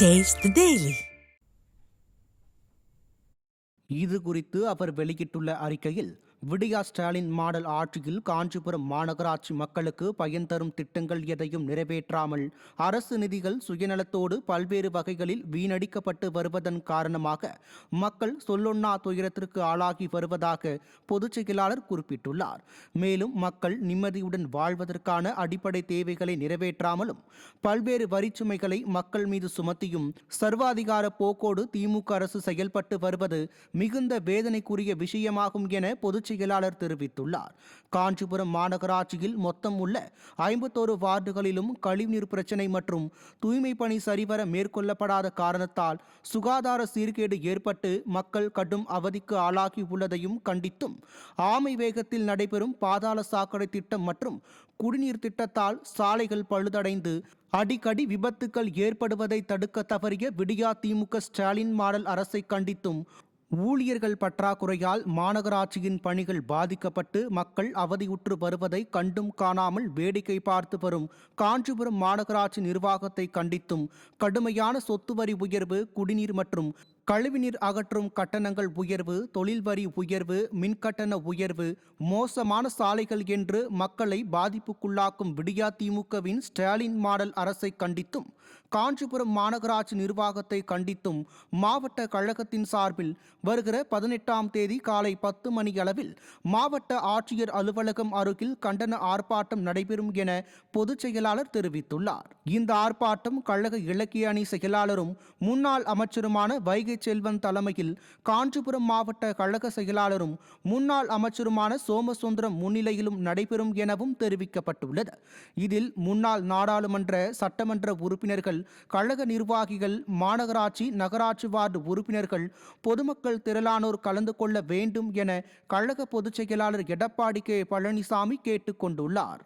Taste the Daily. இது குறித்து அவர் வெளியிட்டுள்ள அறிக்கையில், விடியா ஸ்டாலின் மாடல் ஆட்சியில் காஞ்சிபுரம் மாநகராட்சி மக்களுக்கு பயன் தரும் திட்டங்கள் எதையும் நிறைவேற்றாமல் அரசு நிதிகள் சுயநலத்தோடு பல்வேறு வகைகளில் வீணடிக்கப்பட்டு வருவதன் காரணமாக மக்கள் சொல்லொன்னா துயரத்திற்கு ஆளாகி வருவதாக பொதுச் செயலாளர் குறிப்பிட்டுள்ளார். மேலும் மக்கள் நிம்மதியுடன் வாழ்வதற்கான அடிப்படை தேவைகளை நிறைவேற்றாமலும் பல்வேறு வரிச்சுமைகளை மக்கள் மீது சுமத்தியும் சர்வாதிகார போக்கோடு திமுக அரசு செயல்பட்டு வருவது மிகுந்த வேதனைக்குரிய விஷயமாகும் என பொதுச் செயலாளர் தெரிவித்துள்ளார். காஞ்சிபுரம் மாநகராட்சியில் மொத்தம் உள்ள 51 வார்டுகளிலும் கழிவுநீர் பிரச்சினை மற்றும் தூய்மை பணி சரிவர மேற்கொள்ளப்படாத காரணத்தால் சுகாதார சீர்கேடு ஏற்பட்டு மக்கள் கடும் அவதிக்கு ஆளாகி உள்ளதையும் கண்டித்தும், ஆமை வேகத்தில் நடைபெறும் பாதாள சாக்கடை திட்டம் மற்றும் குடிநீர் திட்டத்தால் சாலைகள் பழுதடைந்து அடிக்கடி விபத்துக்கள் ஏற்படுவதை தடுக்க தவறிய விடியா திமுக ஸ்டாலின் மாடல் அரசை கண்டித்தும், ஊழியர்கள் பற்றாக்குறையால் மாநகராட்சியின் பணிகள் பாதிக்கப்பட்டு மக்கள் அவதியுற்று வருவதை கண்டும் காணாமல் வேடிக்கை பார்த்து வரும் காஞ்சிபுரம் மாநகராட்சி நிர்வாகத்தை கண்டித்தும், கடுமையான சொத்து வரி உயர்வு, குடிநீர் மற்றும் கழிவுநீர் அகற்றும் கட்டணங்கள் உயர்வு, தொழில் வரி உயர்வு, மின்கட்டண உயர்வு, மோசமான சாலைகள் என்று மக்களை பாதிப்புக்குள்ளாக்கும் விடியா திமுகவின் ஸ்டாலின் மாடல் அரசை கண்டித்தும், காஞ்சிபுரம் மாநகராட்சி நிர்வாகத்தை கண்டித்தும் மாவட்ட கழகத்தின் சார்பில் வருகிற 18ஆம் தேதி காலை 10 மணி அளவில் மாவட்ட ஆட்சியர் அலுவலகம் அருகில் கண்டன ஆர்ப்பாட்டம் நடைபெறும் என பொதுச் செயலாளர் தெரிவித்துள்ளார். இந்த ஆர்ப்பாட்டம் கழக இலக்கிய அணி செயலாளரும் முன்னாள் அமைச்சருமான வைகை செல்வன் தலைமையில் காஞ்சிபுரம் மாவட்ட கழக செயலாளரும் முன்னாள் அமைச்சருமான சோமசுந்தரம் முன்னிலையிலும் நடைபெறும் எனவும் தெரிவிக்கப்பட்டுள்ளது. இதில் முன்னாள் நாடாளுமன்ற சட்டமன்ற உறுப்பினர்கள், கழக நிர்வாகிகள், மாநகராட்சி நகராட்சி வார்டு உறுப்பினர்கள், பொதுமக்கள் திரளானோர் கலந்து கொள்ள வேண்டும் என கழக பொதுச் செயலாளர் எடப்பாடி கே. பழனிசாமி கேட்டுக் கொண்டுள்ளார்.